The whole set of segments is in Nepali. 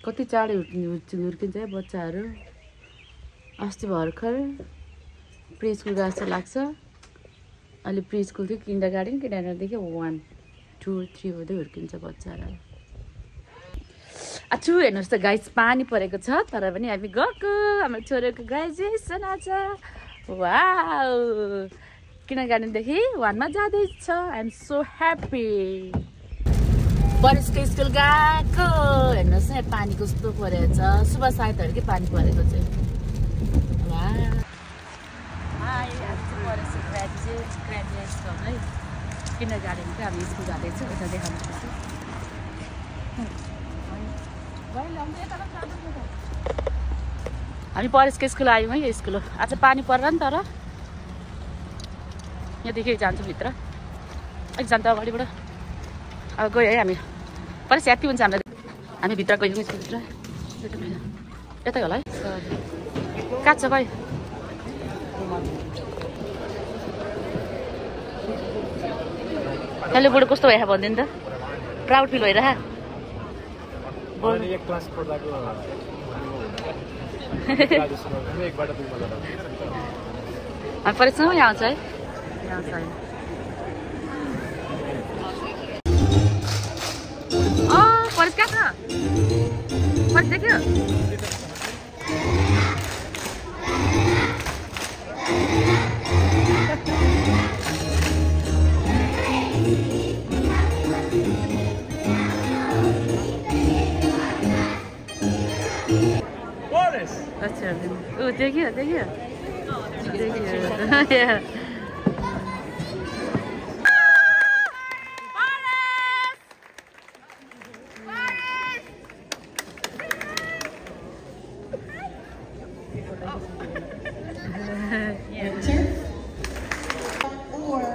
कति चाँडै हुर्किन्छ है बच्चाहरू। अस्ति भर्खर प्री स्कुल गएको जस्तो लाग्छ। अहिले प्री स्कुल थियो, किन्डरगार्टन, किन्डरगार्टनदेखि 1 2 3 हुँदै हुर्किन्छ बच्चाहरू। अछु हेर्नुहोस् त गाइस, पानी परेको छ तर पनि हामी गएको। हाम्रो छोरीको ग्रेजुएसन आज। वाउ, किन्डरगार्टनदेखि 1 मा जाँदैछ। I am so happy. बरिसको स्कुल गएको। हेर्नुहोस् न पानी कस्तो परेको छ। सुबह साइतहरूकै पानी परेको चाहिँ। ग्रेजुएट है किन्डरगार्टनको हामी स्कुल जाँदैछौँ। यता देखाउनुपर्छ। हामी परेशको स्कुल आयौँ है। यो स्कुल हो। आज पानी परेर नि, तर यहाँदेखि जान्छौँ भित्र। अलिक जान्छ अगाडिबाट। अब गयो है हामी। परेश ह्याप्पी हुन्छ हामीलाई। हामी भित्र गयौँ स्कुलभित्र। यतै होला है। कहाँ छ भाइ? हेलो बुढो, कस्तो भइरहेको भनिदिनु त? प्राउड फिल भइरहेको? हामी परेशसँग यहाँ आउँछ है। परेश कहाँ छ? परेश देख्यो? अच्छा, देखियो देखियो देखियो।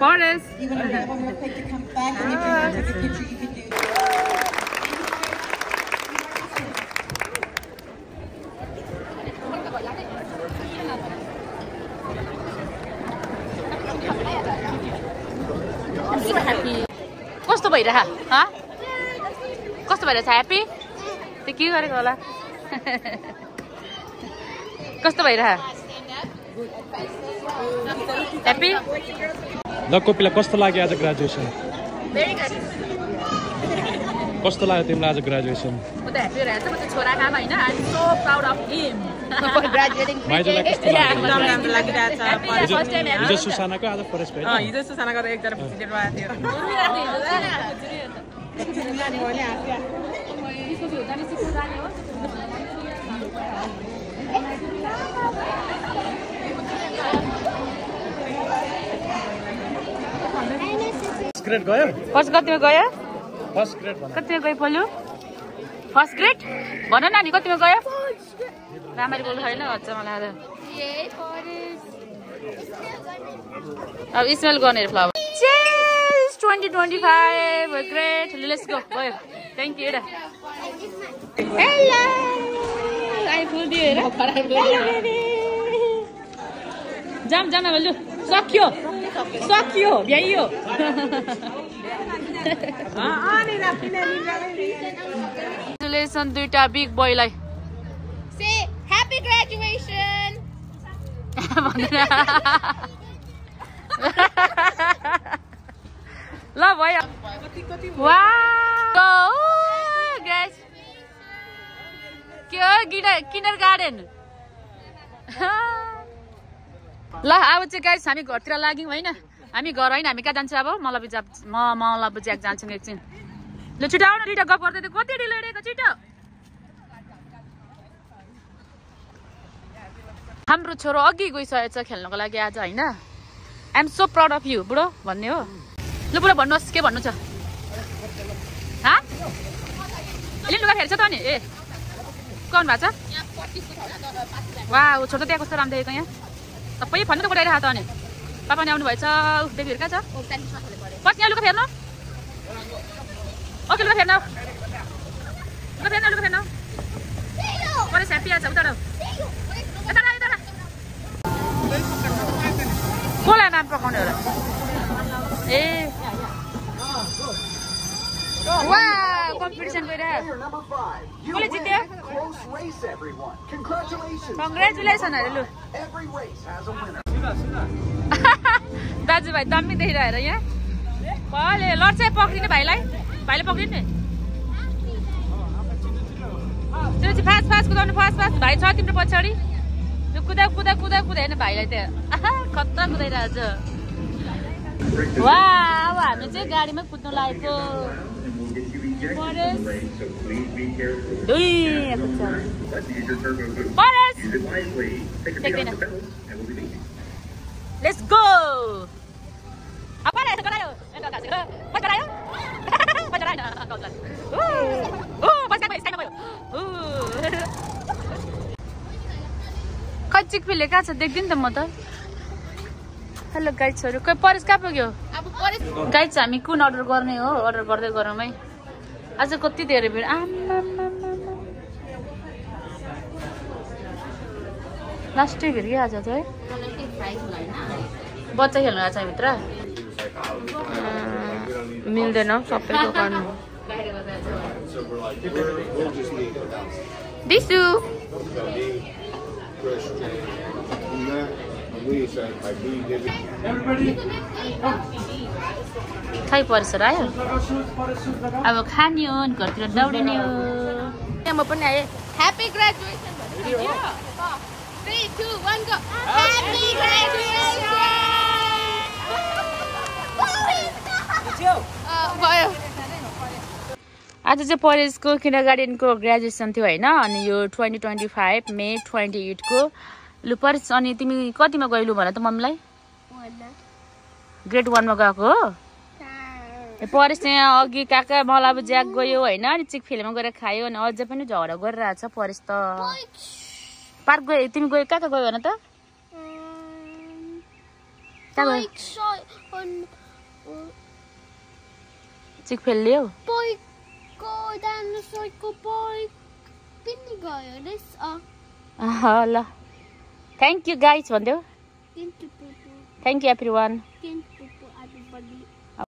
Forest. You want to wait on your pick to come back, and if you want to take a picture, you can do that. I'm so happy. कस्तो भइरहेछ? ह? कस्तो भइरहेछ? ह्याप्पी? त्यो के गरेको होला? कस्तो भइरहेछ? ह्याप्पी? ल कोपिला, कस्तो लाग्यो आज ग्रेजुएसन? Very good. कस्तो लाग्यो तिमीलाई आज ग्रेजुएसन? म त ह्याप्पी भइरहेछ। म त छोराको आमा हैन। I am so proud of him for graduating. माइजलाई कस्तो लाग्यो? एकदम राम्रो लागिरहेछ। फर्स्ट टाइम हिजो सुसानाको, आज परेशको हैन? हिजो सुसानाको एकजना प्रेसिडेन्ट भएको थियो। फर्स्ट ग्रेड गयो? फर्स्ट कतिमा गयो? फर्स्ट ग्रेड भन। कतिमा गयो पोल्यो? फर्स्ट ग्रेड भन नानी, कतिमा गयो? राम्ररी बोल्नु छैन भन्छ मलाई आज। अब स्मेल गर्ने फ्लावर। चेस 2025 ग्रेट। Let's go. गयो। Thank you. हेलो, आई फुल दियो हेर। जाम जाम लु, सक्यो सक्यो, भ्याइयो। कङ्ग्रेचुलेसन दुईटा बिग बोयलाई। Say happy graduation. ल भयो। वाउ गाइस, के हो किन्डरगार्टन। ल अब चाहिँ गाइस हामी घरतिर लाग्यौँ होइन। हामी घर होइन, हामी कहाँ जान्छ अब? मलाई ज्याक जान्छौँ एकछिन। ल छिटो आउनु, रिटा गफ गर्दै थियो। कति ढिलो हिँडेको? छिटो। हाम्रो छोरो अघि गइसकेको छ खेल्नको लागि आज होइन। I am so proud of you बुढो भन्ने हो। ल बुढो भन्नुहोस्, के भन्नु छ? हाँ अहिले लुगा फेर्छ त नि? ए कौन भएको छ? वाह, छोटो त्यहाँ कस्तो राम्रो देखेको। यहाँ सबै फन्नु त कोटाइरहेको त अनि। पापा नि आउनु भएछ। देखिहरू कहाँ छ? पछि यहाँ लुगा फेर्नु। ओके लुगा फेर्नु, लुगा फेर्नु, लुगा फेर्नु। परे स्यापी आछ उता यता यता। कसलाई नाम पकाउने होला? ए वाह, कम्पिटिसन गइरहेको। कसले जित्यो? race, everyone. Congratulations. Congratulations, Haru. Every race has a winner. दाजुभाइ दामी देखिरहेर यहाँ भले लड चाहिँ पक्रिने भाइले पक्रिने त्यो चाहिँ फास्ट फास्ट कुदाउनु फास्ट भाइ छ तिम्रो पछाडि त्यो कुदा होइन भाइलाई त्यहाँ खतरा कुदाइरहेछ वा अब हामी चाहिँ गाडीमै कुद्नु लागेको Let's go! Apa dah sekarang yo? Sekarang yo? Pacaran dah kau tu. Pas kau sekarang yo. कच्ची फिले कहाँ छ देख्दिन त म त हेलो गाइड्सहरु कोही परेस कहाँ पुग्यो अब परेस गाइड्स हामी कुन अर्डर गर्ने हो अर्डर गर्दै गरौँ है आज कति धेरै भिड लास्टै भिड के आज त है बच्चा खेल्नु आछ भित्र मिल्दैन सबैको गर्नु दिसु खै परिसर आयो अब खाने हो घरतिर दौडिने हो म पनि आएँ Happy graduation. 3, 2, 1, go. Happy graduation. भयो आज चाहिँ परेशको किन्डरगार्टनको ग्रेजुएसन थियो होइन अनि यो 2025 मे 28 को लु परेश अनि तिमी कतिमा गइलु भन त मम्मीलाई ग्रेड 1 मा गएको हो परेश चाहिँ अघि काका मलाई अब ज्याक गयो होइन अनि चिक फिल्ममा गएर खायो अनि अझै पनि झगडा गरिरहेछ परेश त पार्क गयो तिमी गयो कहाँ गयो भन त चिक फिल ल्याऊ ल थ्याङ्क यू गाइज भन्देऊ थ्याङ्क यू एभ्री वान